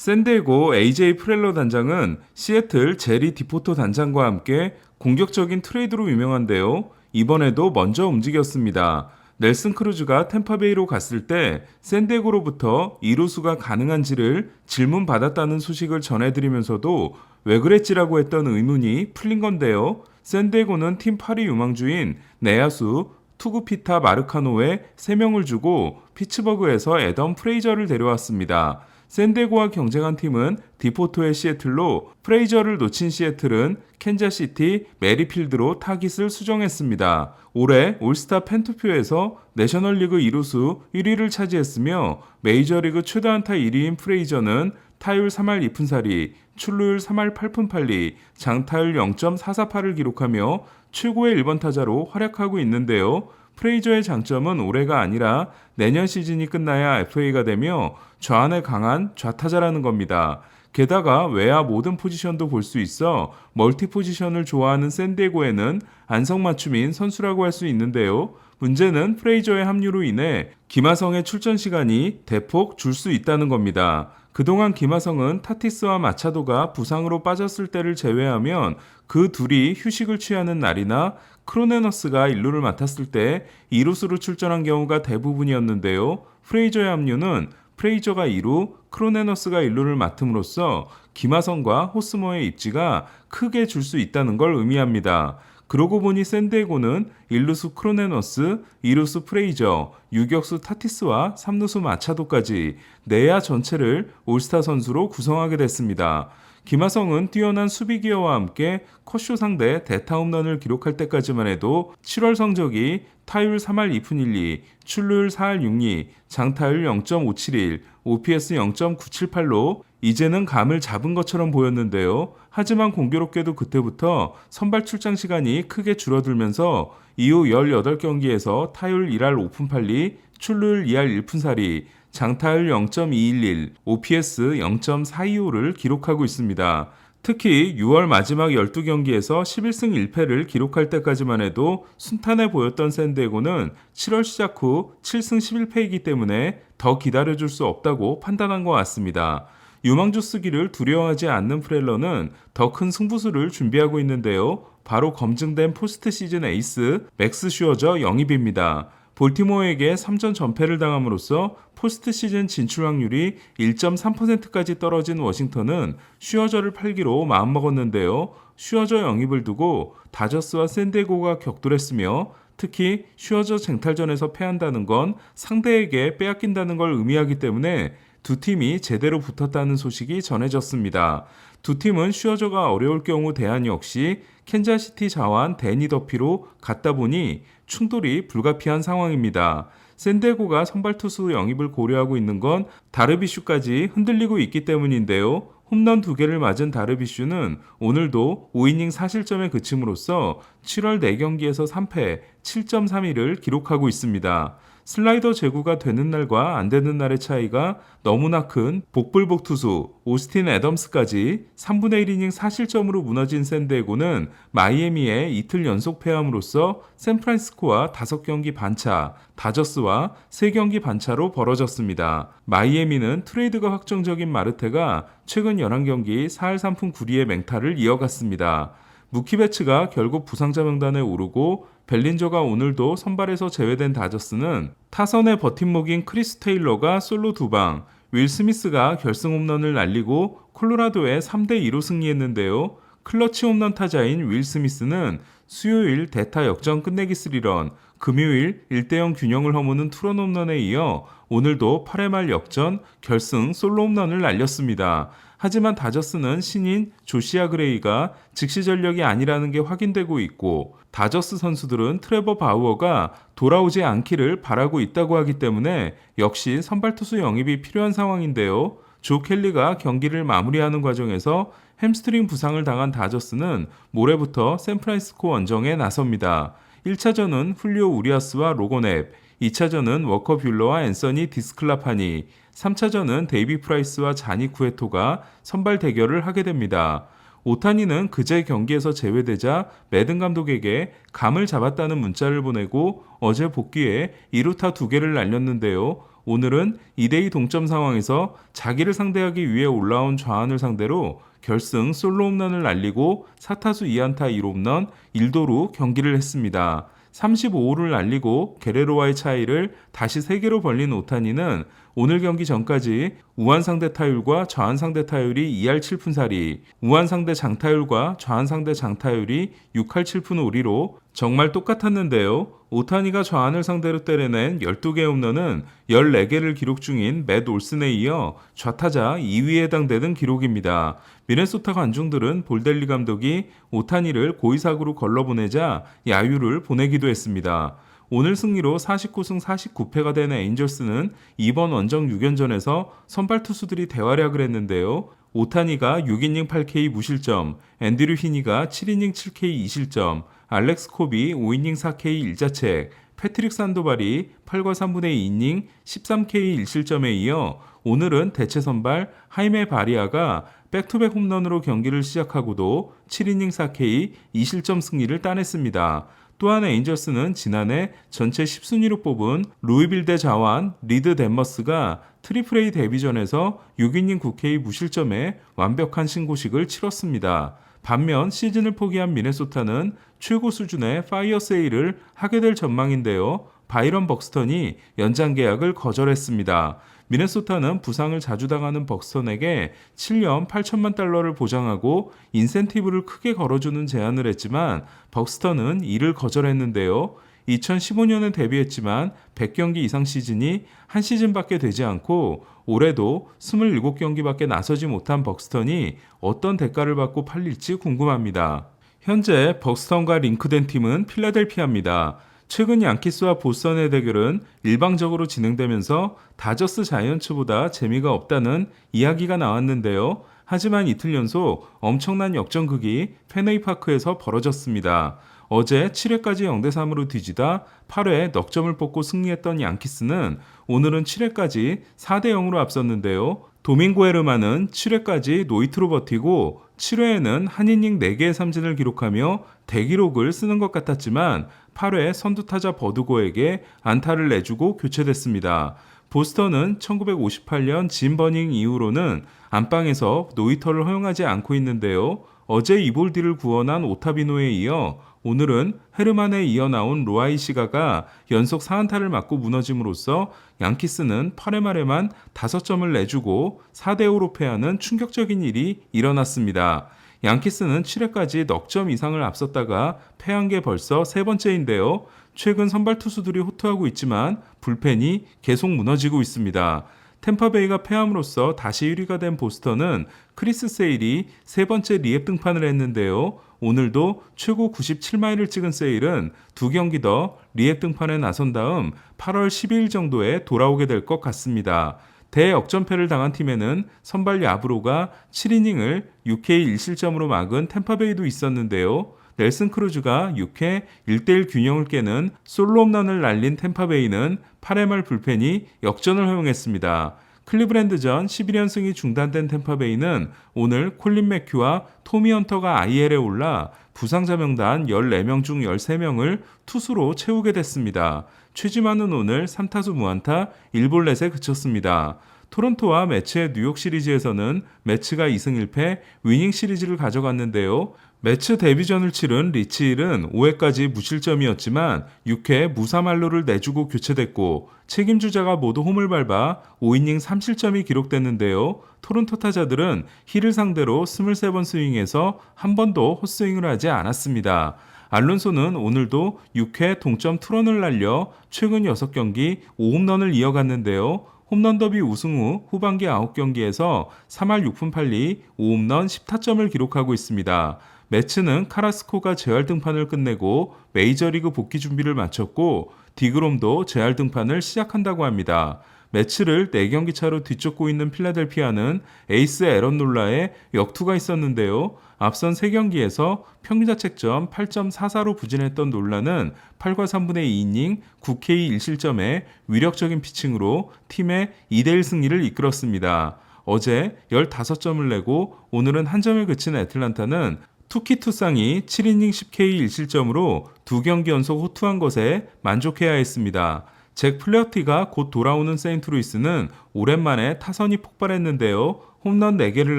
샌디에고 AJ 프렐러 단장은 시애틀 제리 디포토 단장과 함께 공격적인 트레이드로 유명한데요. 이번에도 먼저 움직였습니다. 넬슨 크루즈가 템파베이로 갔을 때 샌디에고로부터 이루수가 가능한지를 질문받았다는 소식을 전해드리면서도 왜 그랬지라고 했던 의문이 풀린 건데요. 샌디에고는 팀 8위 유망주인 내야수 투구피타 마르카노에 3명을 주고 피츠버그에서 애덤 프레이저를 데려왔습니다. 샌디에고와 경쟁한 팀은 디포토의 시애틀로 프레이저를 놓친 시애틀은 캔자시티 메리필드로 타깃을 수정했습니다. 올해 올스타 팬투표에서 내셔널리그 이루수 1위를 차지했으며 메이저리그 최다 안타 1위인 프레이저는 타율 3할 2푼4리, 출루율 3할 8푼 8리, 장타율 0.448을 기록하며 최고의 1번 타자로 활약하고 있는데요. 프레이저의 장점은 올해가 아니라 내년 시즌이 끝나야 FA가 되며 좌안에 강한 좌타자라는 겁니다. 게다가 외야 모든 포지션도 볼 수 있어 멀티 포지션을 좋아하는 샌디에고에는 안성맞춤인 선수라고 할 수 있는데요. 문제는 프레이저의 합류로 인해 김하성의 출전 시간이 대폭 줄 수 있다는 겁니다. 그동안 김하성은 타티스와 마차도가 부상으로 빠졌을 때를 제외하면 그 둘이 휴식을 취하는 날이나 크로네너스가 1루를 맡았을 때 2루수로 출전한 경우가 대부분이었는데요. 프레이저의 합류는 프레이저가 2루, 크로네너스가 1루를 맡음으로써 김하성과 호스머의 입지가 크게 줄 수 있다는 걸 의미합니다. 그러고 보니 샌디에고는 1루수 크로네너스, 2루수 프레이저, 유격수 타티스와 3루수 마차도까지 내야 전체를 올스타 선수로 구성하게 됐습니다. 김하성은 뛰어난 수비 기여와 함께 컷쇼 상대 대타 홈런을 기록할 때까지만 해도 7월 성적이 타율 3할 2푼 1리, 출루율 4할 6리, 장타율 0.571, OPS 0.978로 이제는 감을 잡은 것처럼 보였는데요. 하지만 공교롭게도 그때부터 선발 출장 시간이 크게 줄어들면서 이후 18경기에서 타율 1할 5푼 8리, 출루율 2할 1푼 4리, 장타율 0.211, OPS 0.425를 기록하고 있습니다. 특히 6월 마지막 12경기에서 11승 1패를 기록할 때까지만 해도 순탄해 보였던 샌디에고는 7월 시작 후 7승 11패이기 때문에 더 기다려줄 수 없다고 판단한 것 같습니다. 유망주 쓰기를 두려워하지 않는 프렐러는 더 큰 승부수를 준비하고 있는데요. 바로 검증된 포스트 시즌 에이스 맥스 슈어저 영입입니다. 볼티모어에게 3전 전패를 당함으로써 포스트 시즌 진출 확률이 1.3%까지 떨어진 워싱턴은 슈어저를 팔기로 마음먹었는데요. 슈어저 영입을 두고 다저스와 샌디에고가 격돌했으며 특히 슈어저 쟁탈전에서 패한다는 건 상대에게 빼앗긴다는 걸 의미하기 때문에 두 팀이 제대로 붙었다는 소식이 전해졌습니다. 두 팀은 슈어저가 어려울 경우 대안 역시 캔자시티 자완 데니 더피로 갔다 보니 충돌이 불가피한 상황입니다. 샌디에고가 선발 투수 영입을 고려하고 있는 건 다르비슈까지 흔들리고 있기 때문인데요. 홈런 2개를 맞은 다르비슈는 오늘도 5이닝 4실점에 그침으로써 7월 4경기에서 3패, 7.31을 기록하고 있습니다. 슬라이더 제구가 되는 날과 안 되는 날의 차이가 너무나 큰 복불복 투수 오스틴 애덤스까지 3분의 1이닝 4실점으로 무너진 샌디에고는 마이애미에 이틀 연속 패함으로써 샌프란시스코와 5경기 반차, 다저스와 3경기 반차로 벌어졌습니다. 마이애미는 트레이드가 확정적인 마르테가 최근 11경기 4할 3푼 9리의 맹타를 이어갔습니다. 무키 베츠가 결국 부상자 명단에 오르고 벨린저가 오늘도 선발에서 제외된 다저스는 타선의 버팀목인 크리스 테일러가 솔로 2방, 윌 스미스가 결승 홈런을 날리고 콜로라도에 3대2로 승리했는데요. 클러치 홈런 타자인 윌 스미스는 수요일 대타 역전 끝내기 3런, 금요일 1대0 균형을 허무는 투런 홈런에 이어 오늘도 8회 말 역전 결승 솔로 홈런을 날렸습니다. 하지만 다저스는 신인 조시아 그레이가 즉시 전력이 아니라는 게 확인되고 있고 다저스 선수들은 트레버 바우어가 돌아오지 않기를 바라고 있다고 하기 때문에 역시 선발 투수 영입이 필요한 상황인데요. 조 켈리가 경기를 마무리하는 과정에서 햄스트링 부상을 당한 다저스는 모레부터 샌프란시스코 원정에 나섭니다. 1차전은 훌리오 우리아스와 로건 앱, 2차전은 워커 뷰러와 앤서니 디스클라파니, 3차전은 데이비 프라이스와 자니 쿠에토가 선발 대결을 하게 됩니다. 오타니는 그제 경기에서 제외되자 매든 감독에게 감을 잡았다는 문자를 보내고 어제 복귀해 2루타 2개를 날렸는데요. 오늘은 2대2 동점 상황에서 자기를 상대하기 위해 올라온 좌완을 상대로 결승 솔로 홈런을 날리고 4타수 2안타 1홈런 1도루 경기를 했습니다. 35호를 날리고 게레로와의 차이를 다시 3개로 벌린 오타니는 오늘 경기 전까지 우한 상대 타율과 좌한 상대 타율이 2할 7푼 4리, 우한 상대 장타율과 좌한 상대 장타율이 6할 7푼 5리로 정말 똑같았는데요. 오타니가 좌한을 상대로 때려낸 12개의 홈런은 14개를 기록 중인 맷 올슨에 이어 좌타자 2위에 해당되는 기록입니다. 미네소타 관중들은 볼델리 감독이 오타니를 고의사구로 걸러보내자 야유를 보내기도 했습니다. 오늘 승리로 49승 49패가 된 에인절스는 이번 원정 6연전에서 선발 투수들이 대활약을 했는데요. 오타니가 6이닝 8K 무실점, 앤드류 히니가 7이닝 7K 2실점, 알렉스 콥이 5이닝 4K 1자책, 패트릭 산도발이 8과 3분의 2이닝 13K 1실점에 이어 오늘은 대체 선발 하이메 바리아가 백투백 홈런으로 경기를 시작하고도 7이닝 4K 2실점 승리를 따냈습니다. 또한 에인저스는 지난해 전체 10순위로 뽑은 루이빌 대 좌완 리드 덴머스가 트리플 A 데뷔전에서 6이닝 9K 무실점에 완벽한 신고식을 치렀습니다. 반면 시즌을 포기한 미네소타는 최고 수준의 파이어 세일을 하게 될 전망인데요. 바이런 벅스턴이 연장 계약을 거절했습니다. 미네소타는 부상을 자주 당하는 벅스턴에게 7년 8천만 달러를 보장하고 인센티브를 크게 걸어주는 제안을 했지만 벅스턴은 이를 거절했는데요. 2015년에 데뷔했지만 100경기 이상 시즌이 한 시즌밖에 되지 않고 올해도 27경기밖에 나서지 못한 벅스턴이 어떤 대가를 받고 팔릴지 궁금합니다. 현재 벅스턴과 링크된 팀은 필라델피아입니다. 최근 양키스와 보스턴의 대결은 일방적으로 진행되면서 다저스 자이언츠보다 재미가 없다는 이야기가 나왔는데요. 하지만 이틀 연속 엄청난 역전극이 페네이파크에서 벌어졌습니다. 어제 7회까지 0대3으로 뒤지다 8회 넉점을 뽑고 승리했던 양키스는 오늘은 7회까지 4대0으로 앞섰는데요. 도밍고 헤르만은 7회까지 노히트로 버티고 7회에는 한 이닝 4개의 삼진을 기록하며 대기록을 쓰는 것 같았지만 8회 선두타자 버두고에게 안타를 내주고 교체됐습니다. 보스턴은 1958년 짐 버닝 이후로는 안방에서 노히터를 허용하지 않고 있는데요. 어제 이볼디를 구원한 오타비노에 이어 오늘은 헤르만에 이어 나온 로아이시가가 연속 4안타를 맞고 무너짐으로써 양키스는 8회 말에만 5점을 내주고 4대5로 패하는 충격적인 일이 일어났습니다. 양키스는 7회까지 넉점 이상을 앞섰다가 패한 게 벌써 세 번째인데요. 최근 선발 투수들이 호투하고 있지만 불펜이 계속 무너지고 있습니다. 템파베이가 패함으로써 다시 1위가 된 보스턴은 크리스 세일이 세 번째 리앱 등판을 했는데요. 오늘도 최고 97마일을 찍은 세일은 2경기 더 리앱 등판에 나선 다음 8월 12일 정도에 돌아오게 될 것 같습니다. 대역전패를 당한 팀에는 선발 야브로가 7이닝을 6K 1실점으로 막은 템파베이도 있었는데요. 넬슨 크루즈가 6회 1대1 균형을 깨는 솔로 홈런을 날린 템파베이는 8회 말 불펜이 역전을 허용했습니다. 클리브랜드전 11연승이 중단된 템파베이는 오늘 콜린 매큐와 토미 헌터가 IL에 올라 부상자 명단 14명 중 13명을 투수로 채우게 됐습니다. 최지만은 오늘 3타수 무안타 1볼넷에 그쳤습니다. 토론토와 매츠의 뉴욕 시리즈에서는 매츠가 2승 1패 위닝 시리즈를 가져갔는데요. 매츠 데뷔전을 치른 리치힐은 5회까지 무실점이었지만 6회 무사말로를 내주고 교체됐고 책임주자가 모두 홈을 밟아 5이닝 3실점이 기록됐는데요. 토론토 타자들은 힐을 상대로 23번 스윙에서 한 번도 헛스윙을 하지 않았습니다. 알론소는 오늘도 6회 동점 투런을 날려 최근 6경기 5홈런을 이어갔는데요. 홈런 더비 우승 후 후반기 9경기에서 3할 6푼 8리 5홈런 10타점을 기록하고 있습니다. 매츠는 카라스코가 재활 등판을 끝내고 메이저리그 복귀 준비를 마쳤고 디그롬도 재활 등판을 시작한다고 합니다. 매츠를 4경기 차로 뒤쫓고 있는 필라델피아는 에이스 에런 놀라의 역투가 있었는데요. 앞선 3경기에서 평균자책점 8.44로 부진했던 놀라는 8과 3분의 2이닝 9K 1실점의 위력적인 피칭으로 팀의 2대1 승리를 이끌었습니다. 어제 15점을 내고 오늘은 한 점에 그친 애틀란타는 투키 투상이 7이닝 10K 1실점으로 2경기 연속 호투한 것에 만족해야 했습니다. 잭 플레어티가 곧 돌아오는 세인트루이스는 오랜만에 타선이 폭발했는데요. 홈런 4개를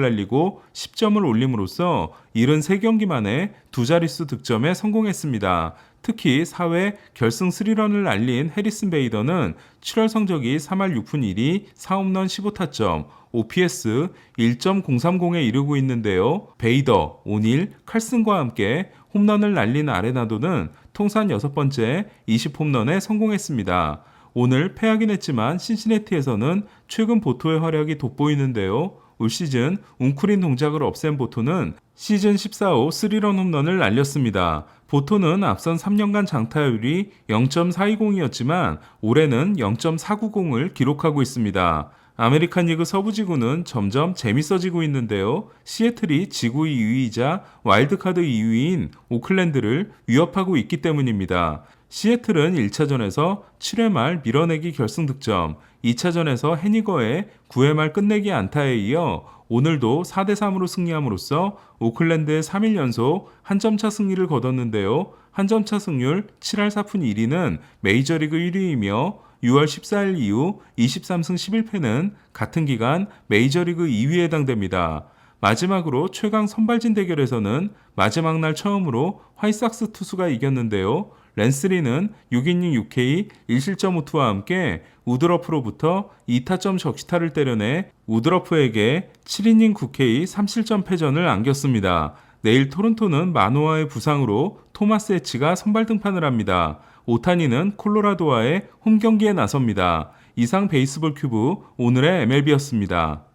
날리고 10점을 올림으로써 73경기 만에 두 자릿수 득점에 성공했습니다. 특히 4회 결승 3런을 날린 해리슨 베이더는 7월 성적이 3할 6푼 1리 4홈런 15타점, OPS 1.030에 이르고 있는데요. 베이더, 오닐, 칼슨과 함께 홈런을 날린 아레나도는 통산 6번째 20홈런에 성공했습니다. 오늘 패하긴 했지만 신시내티에서는 최근 보토의 활약이 돋보이는데요. 올 시즌 웅크린 동작을 없앤 보토는 시즌 14호 3런 홈런을 날렸습니다. 보토는 앞선 3년간 장타율이 0.420이었지만 올해는 0.490을 기록하고 있습니다. 아메리칸 리그 서부지구는 점점 재밌어지고 있는데요. 시애틀이 지구 2위이자 와일드카드 2위인 오클랜드를 위협하고 있기 때문입니다. 시애틀은 1차전에서 7회 말 밀어내기 결승 득점, 2차전에서 해니거의 9회 말 끝내기 안타에 이어 오늘도 4대3으로 승리함으로써 오클랜드의 3일 연속 한 점차 승리를 거뒀는데요. 한 점차 승률 7할 4푼 1리는 메이저리그 1위이며 6월 14일 이후 23승 11패는 같은 기간 메이저리그 2위에 해당됩니다. 마지막으로 최강 선발진 대결에서는 마지막 날 처음으로 화이삭스 투수가 이겼는데요. 랜스리는 6이닝 6K 1실점 우투와 함께 우드러프로부터 2타점 적시타를 때려내 우드러프에게 7이닝 9K 3실점 패전을 안겼습니다. 내일 토론토는 마노아의 부상으로 토마스 에치가 선발 등판을 합니다. 오타니는 콜로라도와의 홈경기에 나섭니다. 이상 베이스볼 큐브 오늘의 MLB였습니다.